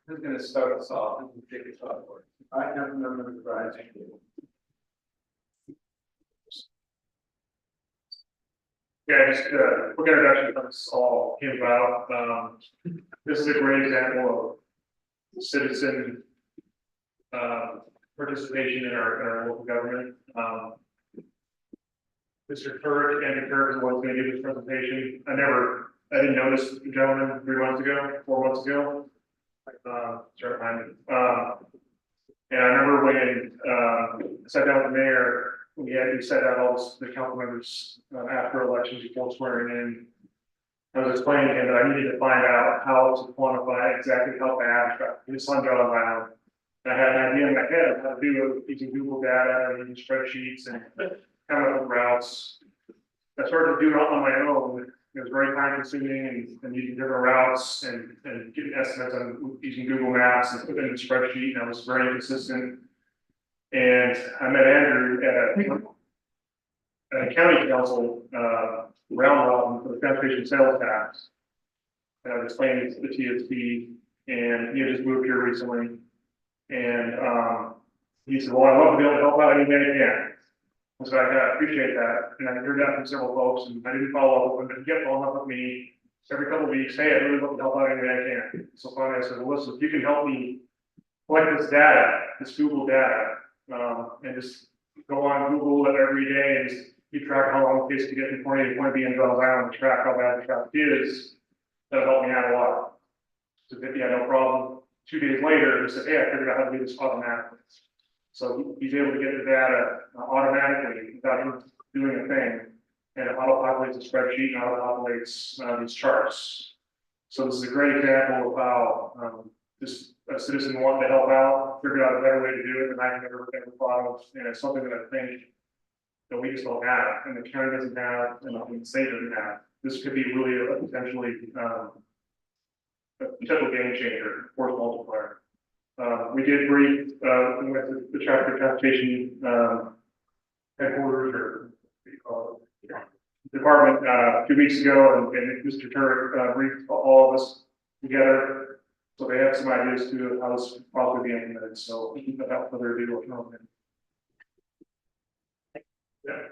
Who's going to start us off? Who's going to take us off? I have remember the Brian. Yeah, just a quick introduction of this all came about. This is a great example of citizen participation in our local government. Mr. Kurd, Andy Kurd is the one who's going to give this presentation. I didn't notice the gentleman 4 months ago. Start behind me. And I remember when I sat down with the mayor, we sat down all the council members after elections before swearing in. I was explaining to him that I needed to find out how to quantify exactly how bad his son got around. And I had an idea in my head of how to do it using Google data and using spreadsheets and coming up with routes. I started to do it on my own. It was very time consuming and using different routes and getting estimates on using Google Maps and putting it in a spreadsheet, and I was very inconsistent. And I met Andrew at a county council round robin for the transportation sales tax. And I was explaining it to the TSP, and he had just moved here recently. And he said, well, I'd love to be able to help out any way I can. So I appreciate that, and I heard that from several folks, and I didn't follow up with them, but he kept following up with me every couple of weeks. Hey, I really love to help out any way I can. So finally I said, well, listen, if you can help me collect this data, this Google data, and just go on Google every day and just keep track of how long it takes to get from point A to point B and drive around and track how bad the traffic is, that'll help me out a lot. So yeah, no problem. 2 days later, he said, hey, I figured out how to do this automatically. So he's able to get the data automatically without him doing a thing, and it auto-populates a spreadsheet and auto-populates these charts. So this is a great example of how just a citizen wanting to help out, figured out a better way to do it than I ever thought of, and it's something that I think that we just don't have, and the county doesn't have, and the state doesn't have. This could be really a potentially a potential game changer, force multiplier. We did brief, we went to the traffic transportation headquarters, or what do you call it, department 2 weeks ago, and Mr. Turk briefed all of us together. So they have some ideas too of how this could probably be implemented. So without further ado, we'll come in. Yeah.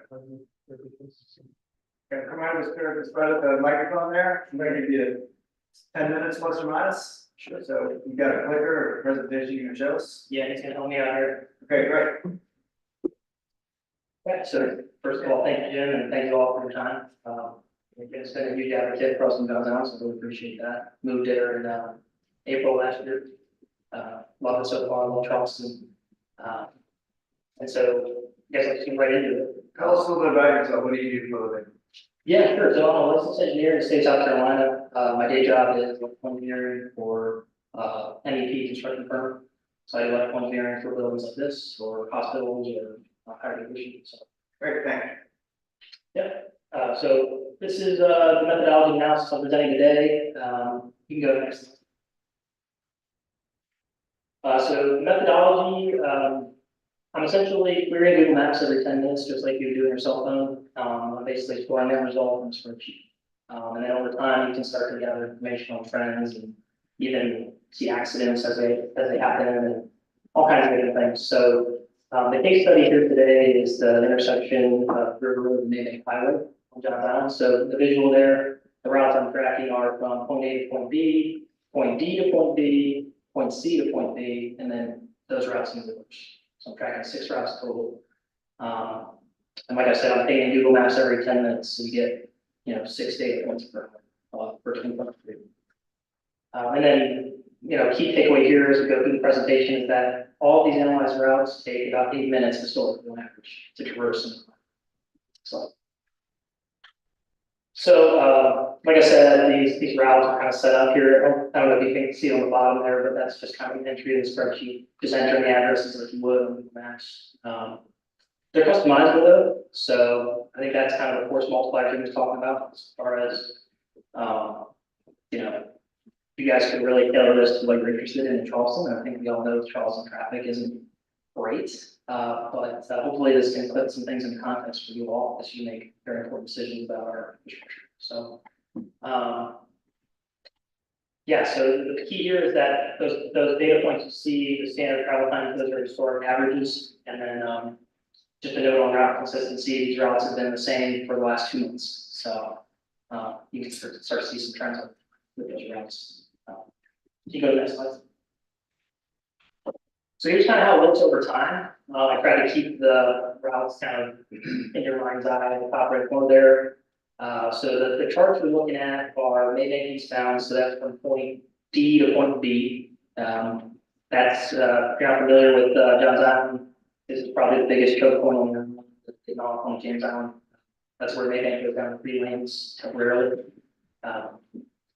Okay, come on, Mr. Spread the microphone there. I'm going to give you 10 minutes plus or minus. Sure. So you got a clicker or presentation you can show us? Yeah, he's gonna help me out here. Okay, great. Yeah, so first of all, thank you, Jim, and thank you all for your time. It's been a huge advocate for us in downtown, so I really appreciate that. Moved there in April last year. Love it so far, love Charleston. And so I guess let's get right into it. Tell us a little bit about yourself. What do you do for a living? Yeah, sure. So I'm a licensed engineer in the state of South Carolina. My day job is electrical engineering for MEP construction firm. So I do electrical engineering for buildings like this, or hospitals, or higher education. So Great, thank you. yeah. So this is the methodology analysis I'm presenting today. You can go next. So methodology. I'm essentially querying Google Maps every 10 minutes, just like you do on your cell phone. I'm basically storing that result in a spreadsheet. And then over time, you can start to gather information on trends and even see accidents as they happen and all kinds of different things. So the case study here today is the intersection of River Road and Main Highway on Johns Island. So the visual there, the routes I'm tracking are from point A to point B, point D to point B, point C to point D, and then those routes in reverse. So I'm tracking 6 routes total. And like I said, I'm taking Google Maps every 10 minutes, so you get, 6 data points per 20 points. And then, key takeaway here as we go through the presentation is that all of these analyzed routes take about 8 minutes historically on average to traverse. So, like I said, these routes are kind of set up here. I don't know if you can see it on the bottom there, but that's just kind of an entry in the spreadsheet, just entering the addresses like you would on Google Maps. They're customizable though, so I think that's kind of the force multiplier Jim was talking about as far as, you guys could really tailor this to what you're interested in Charleston. And I think we all know Charleston traffic isn't great, but hopefully this can put some things into context for you all as you make very important decisions about our infrastructure. So, Yeah, so the key here is that those data points you see, the standard travel times, those are historic averages. And then, just a note on route consistency, these routes have been the same for the last 2 months. So, you can start to see some trends with those routes. Can you go to the next slide? So here's kind of how it looks over time. I try to keep the routes kind of in your mind's eye, the top right corner there. So the charts we're looking at are Maybank eastbound, so that's from point D to point B. That's, if you're not familiar with Johns Island, this is probably the biggest choke point on the on James Island. That's where Maybank goes down 3 lanes temporarily.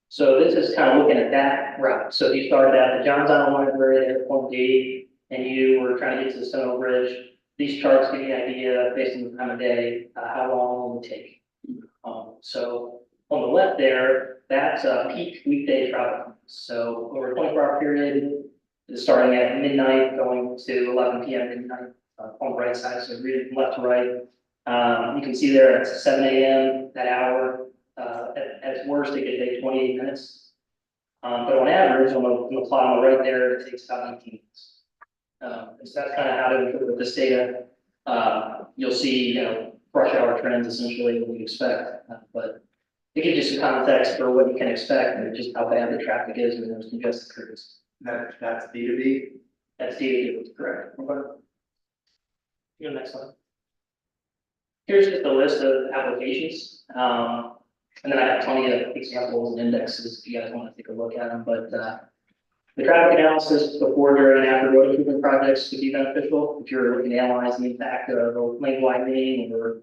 So this is kind of looking at that route. So if you started at the Johns Island Library there at point D, and you were trying to get to the Stone Bridge, these charts give you an idea based on the time of day, how long it will take. So on the left there, that's peak weekday traffic. So over a 24-hour period, starting at midnight, going to 11 p.m. midnight on the right side. So reading from left to right, you can see there it's 7 a.m. that hour. At its worst, it could take 28 minutes. But on average, on the plot on the right there, it takes about 18 minutes. So that's kind of how to interpret this data. You'll see, rush hour trends essentially what you expect, but it gives you some context for what you can expect and just how bad the traffic is when those congested periods. That's B2B. That's data, correct. Okay. Go to the next slide. Here's just a list of applications. And then I have plenty of examples and indexes if you guys want to take a look at them, but the traffic analysis before, during, and after road improvement projects could be beneficial if you're looking to analyze the impact of a lane widening or,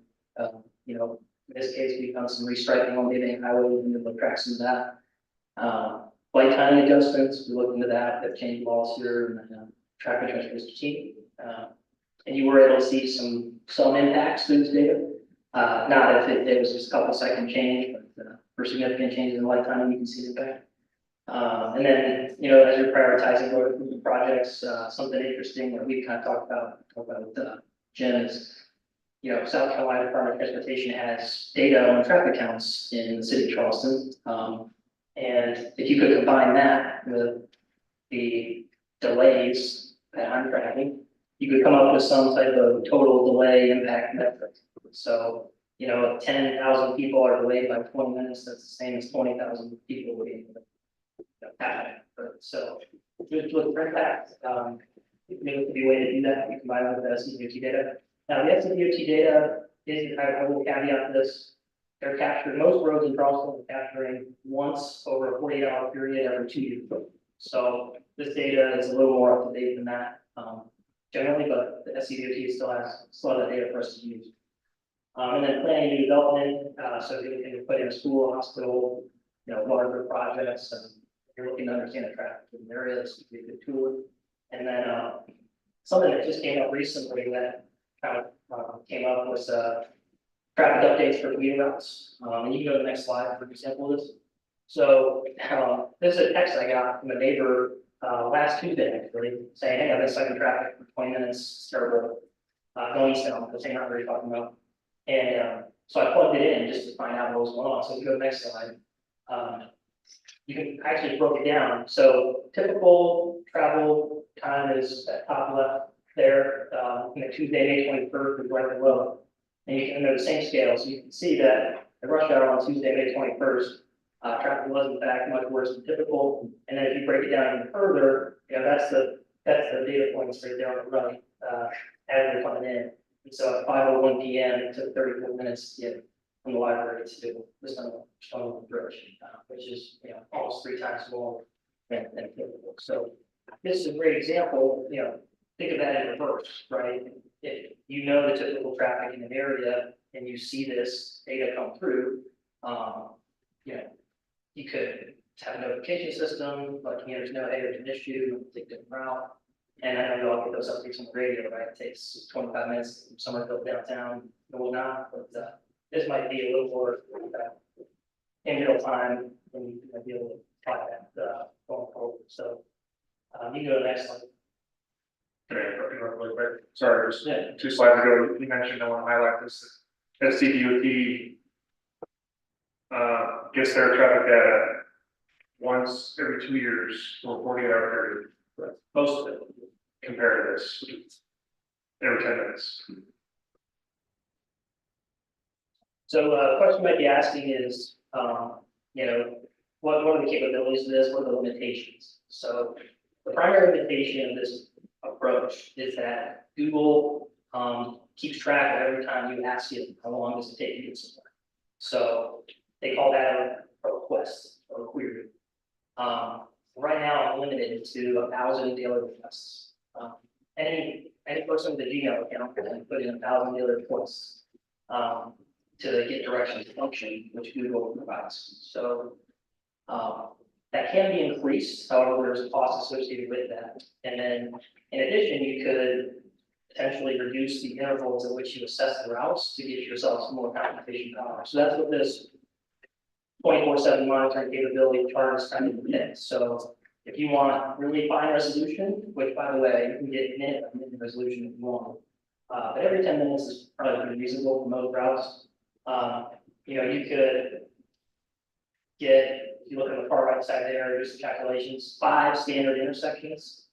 in this case, we've done some restriping on Maybank Highway and we'll track some of that. Light timing adjustments, we looked into that, that changed laws here and traffic transportation team. And you were able to see some impacts through this data. Not if it was just a couple second change, but for significant changes in light timing, you can see the impact. And then, as you're prioritizing road improvement projects, something interesting that we've kind of talked about with Jim is, South Carolina Department of Transportation has data on traffic counts in the city of Charleston. And if you could combine that with the delays that I'm tracking, you could come up with some type of total delay impact metric. So, if 10,000 people are delayed by 20 minutes, that's the same as 20,000 people waiting. So just look for impact. It could be a way to do that. You combine it with the SCDOT data. Now the SCDOT data is, I will caveat this. They're captured, most roads in Charleston are capturing once over a 48-hour period every 2 years. So this data is a little more up to date than that generally, but the SCDOT still has that data for us to use. And then planning new development. So if you're looking to put in a school, a hospital, larger projects, and you're looking to understand the traffic in the area, this would be a good tool. And then something that just came up recently that kind of came up was traffic updates for commuter routes. And you can go to the next slide for example of this. So this is a text I got from a neighbor last Tuesday actually saying, hey, I've been stuck in traffic for 20 minutes, it's terrible. Going eastbound, the same route we're talking about. And so I plugged it in just to find out what was going on. So if you go to the next slide, you can actually broke it down. So typical travel time is at top left there, Tuesday, May 21st is right below. And they're the same scale. So you can see that the rush hour on Tuesday, May 21st, traffic was in fact much worse than typical. And then if you break it down even further, that's the data points right there on the right, as they're coming in. And so at 5:01 p.m., it took 34 minutes to get from the library to the Stone Bridge, which is almost 3 times more than typical. So this is a great example. Think of that in reverse, right? If you know the typical traffic in an area and you see this data come through, you could have a notification system, let commuters know, hey, there's an issue, take a different route. And I know you all get those updates on the radio, right? It takes 25 minutes from somewhere built downtown and whatnot, but this might be a little more in real time and you can be able to apply that going forward. So you can go to the next slide. Okay, really quick. Sorry, just 2 slides ago, you mentioned I want to highlight this. SCDOT gets their traffic data once every 2 years for a 48-hour period. Most of it. Compared to this, which is every 10 minutes. So, a question you might be asking is, what are the capabilities of this? What are the limitations? So, the primary limitation of this approach is that Google, keeps track of every time you ask it, how long does it take you to get somewhere? So, they call that a request or a query. Right now, I'm limited to 1,000 daily requests. Any person with a Gmail account can put in 1,000 daily requests to get directions to function, which Google provides. So that can be increased. However, there's a cost associated with that. And then, in addition, you could potentially reduce the intervals at which you assess the routes to get yourself some more computation power. So that's what this 24/7 monitoring capability chart is kind of depicts. So if you want really fine resolution, which by the way, you can get minute by minute resolution if you want. But every 10 minutes is probably pretty reasonable for most routes. You could get, if you look at the far right side there, just the calculations, 5 standard intersections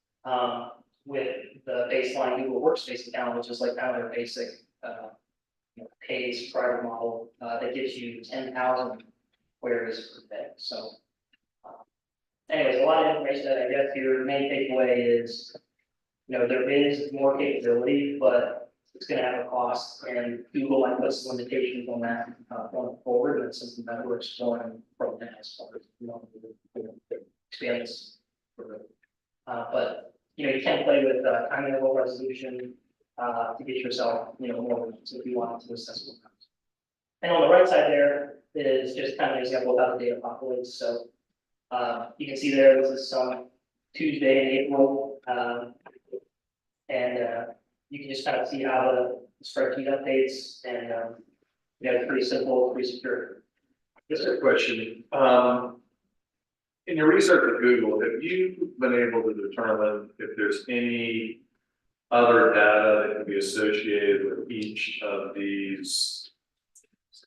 with the baseline Google Workspace account, which is like kind of their basic paid subscriber model that gives you 10,000 queries per day. So anyways, a lot of information that I guess your main takeaway is, there is more capability, but it's going to have a cost, and Google might put some limitations on that going forward. And it's something that we're exploring from now as far as expand this. But you can play with time interval resolution to get yourself more results if you want to assess what comes. And on the right side there is just kind of an example of how the data populates. So you can see there, this is some Tuesday in April, and you can just kind of see how the spreadsheet updates, and it's pretty simple, pretty secure. Just a question. In your research with Google, have you been able to determine if there's any other data that can be associated with each of these,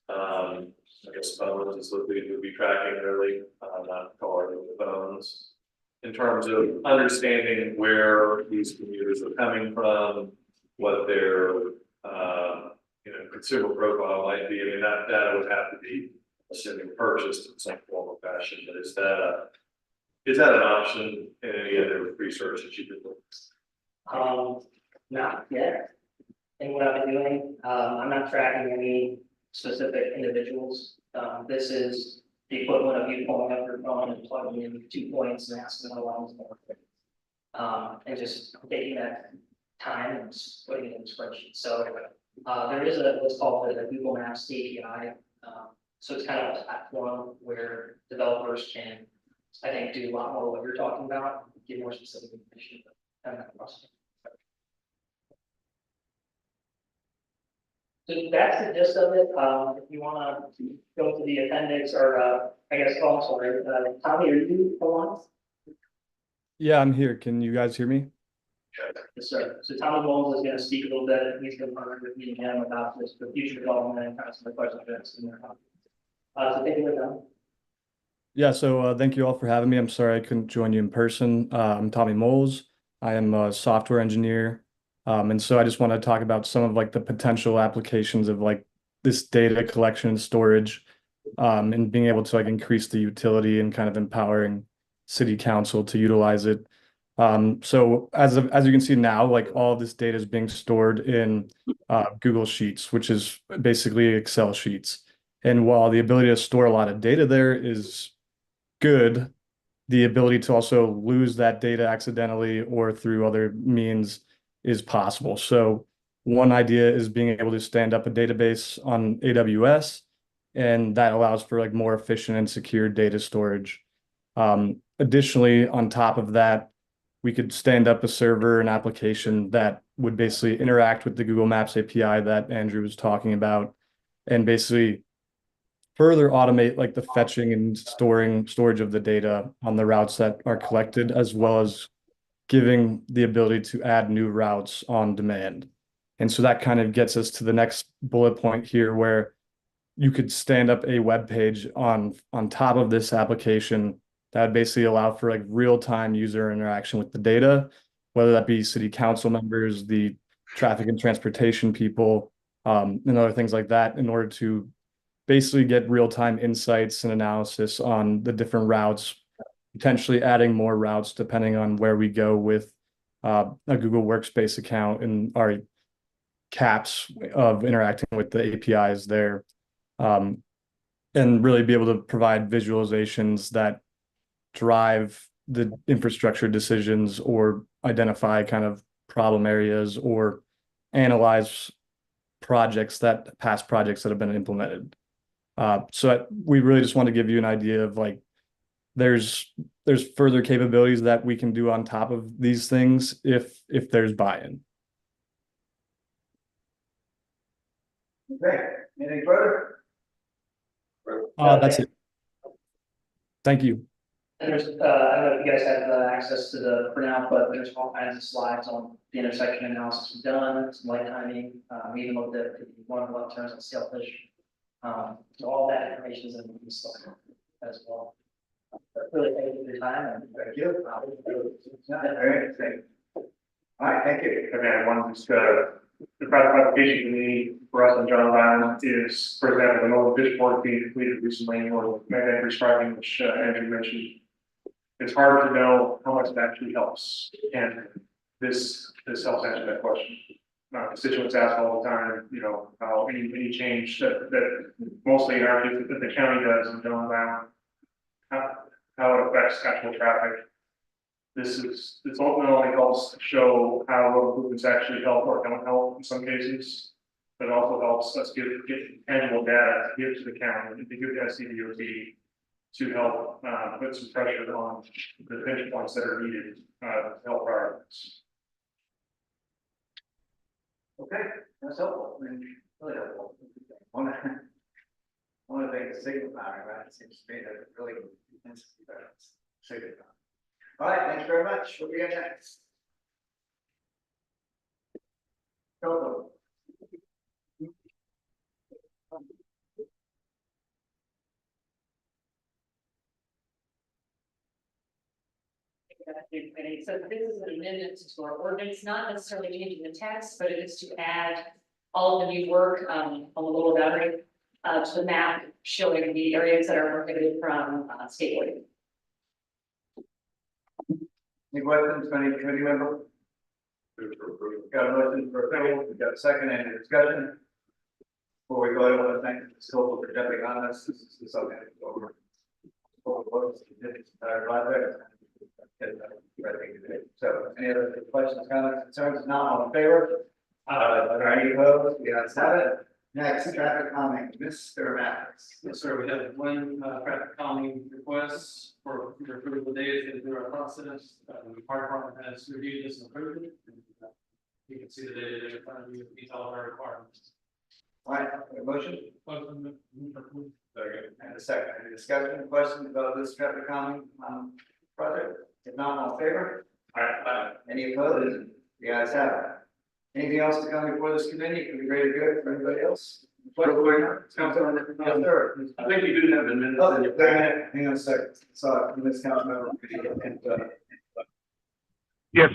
I guess phones is what we would be tracking really, not cars, but phones, in terms of understanding where these commuters are coming from, what their, consumer profile might be? I mean, that data would have to be, assuming, purchased in some form or fashion, but is that an option in any other research that you did? Not yet. And what I've been doing, I'm not tracking any specific individuals. This is the equivalent of you pulling up your phone and plugging in 2 points and asking how long it's going to take. And just taking that time and just putting it in the spreadsheet. So there is what's called the Google Maps API. So it's kind of a platform where developers can, I think, do a lot more what you're talking about, get more specific information. So that's the gist of it. If you want to go to the appendix, or I guess, sorry, Tommy, are you on? Yeah, I'm here. Can you guys hear me? Yes, sir. So Tommy Bowles is going to speak a little bit. He's going to partner with me and him about this for future development and kind of some of the questions that's in there. So take it away, Tom. Yeah, so thank you all for having me. I'm sorry I couldn't join you in person. I'm Tommy Moles. I am a software engineer. And so I just want to talk about some of like the potential applications of like this data collection and storage, and being able to like increase the utility and kind of empowering city council to utilize it. So as you can see now, like all of this data is being stored in Google Sheets, which is basically Excel sheets. And while the ability to store a lot of data there is good, the ability to also lose that data accidentally or through other means is possible. So one idea is being able to stand up a database on AWS, and that allows for like more efficient and secure data storage. Additionally, on top of that, we could stand up a server, an application that would basically interact with the Google Maps API that Andrew was talking about, and basically further automate like the fetching and storage of the data on the routes that are collected, as well as giving the ability to add new routes on demand. And so that kind of gets us to the next bullet point here, where you could stand up a web page on top of this application that basically allow for like real-time user interaction with the data, whether that be city council members, the traffic and transportation people, and other things like that, in order to basically get real-time insights and analysis on the different routes, potentially adding more routes depending on where we go with a Google Workspace account and our caps of interacting with the APIs there. And really be able to provide visualizations that drive the infrastructure decisions or identify kind of problem areas or analyze past projects that have been implemented. So we really just want to give you an idea of like, there's further capabilities that we can do on top of these things if there's buy-in. Okay, anything further? That's it. Thank you. And there's, I don't know if you guys have access to the printout, but there's all kinds of slides on the intersection analysis we've done, some light timing. We even looked at one of the left turns on Sailfish. So all that information is in the stuff as well. But really, thank you for your time. And Thank you. Very interesting. All right, thank you. I mean, I wanted to the project application committee for us on John Island is, for example, the Northern Fish Port being completed recently, or magnetic restriping, which Andrew mentioned. It's hard to know how much it actually helps, and this helps answer that question. Constituents ask all the time, you know, how any change that mostly in our case that the county does on John Island, how it affects actual traffic. This ultimately helps show how road improvements actually help or don't help in some cases, but it also helps us get tangible data to give to the county and to give the SCDOT to help put some pressure on the pinch points that are needed to help our efforts. Okay, that's helpful. I mean, really helpful. One of the things, signal timing, right? It seems to me that it really intensely varies. Signal timing. All right, thanks very much. What do we got next? Go. So this is an amendment to our ordinance, not necessarily changing the text, but it is to add all of the new work on the lower boundary to the map showing the areas that are prohibited from skateboarding. Any questions, any committee member? Got a motion for approval, we got a second, any discussion? Before we go, I want to thank the school for jumping on this. This is something that's over. So, any other questions, comments, concerns? Not all in favor? Are there any opposed? We have it. Next, traffic calming, Mr. Mathis. Yes, sir, we have one traffic calming request for approval data through our process. The fire department has reviewed this and approved it. And, you can see the data there in front of you, meets all of our requirements. All right, a motion? Second. And a second, any discussion, questions about this traffic calming project? If not, all in favor? Any opposed? The ayes have it. Anything else to come before this committee? Can we ready to go for anybody else? Councilmember. Yes, sir. I think you do have the minutes. Oh, wait a minute, hang on a second. Sorry, Ms. Councilmember. Yes,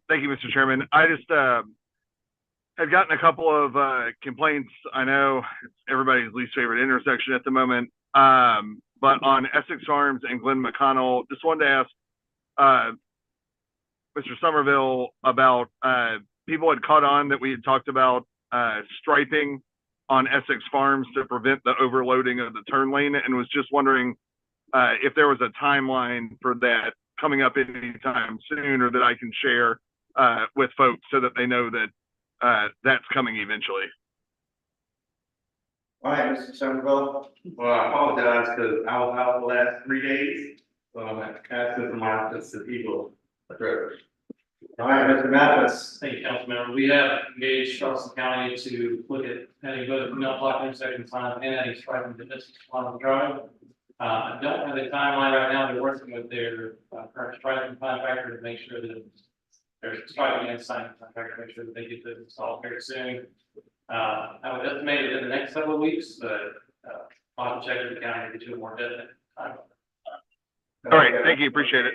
thank you, Mr. Chairman. I just have gotten a couple of complaints. I know it's everybody's least favorite intersection at the moment, but on Essex Farms and Glen McConnell, just wanted to ask Mr. Somerville about people had caught on that we had talked about striping on Essex Farms to prevent the overloading of the turn lane, and was just wondering if there was a timeline for that coming up anytime soon, or that I can share with folks so that they know that that's coming eventually. All right, Mr. Somerville. Well, I apologize because I was out the last 3 days, so I'm asking for my office to people address. All right, Mr. Mathis. Thank you, Councilmember. We have engaged Charleston County to look at adding both no block intersection signs and adding striping to this on the drive. I don't have a timeline right now. They're working with their current striping contractor to make sure that there's striping and sign contractor to make sure that they get this installed very soon. I would estimate it in the next several weeks, but I'll check with the county to get you a more definite time. All right, thank you, appreciate it.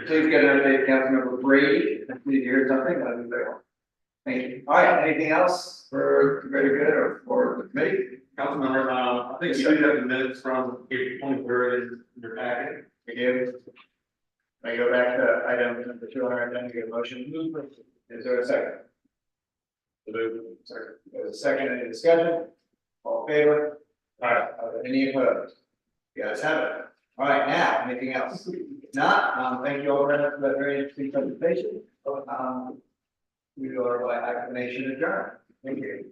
Please get an update, Councilmember Brady, please hear something, that'd be very helpful. Thank you. All right, anything else for greater good or for the committee? Councilmember, I think you do have the minutes from April 23rd in your packet. We do. I go back to item number 200, then we get a motion. Is there a second? Second. There's a second, any discussion? All in favor? All right, any opposed? You guys have it. All right, now, anything else? If not, thank you all very much for that very interesting presentation. We are by acclamation adjourned. Thank you.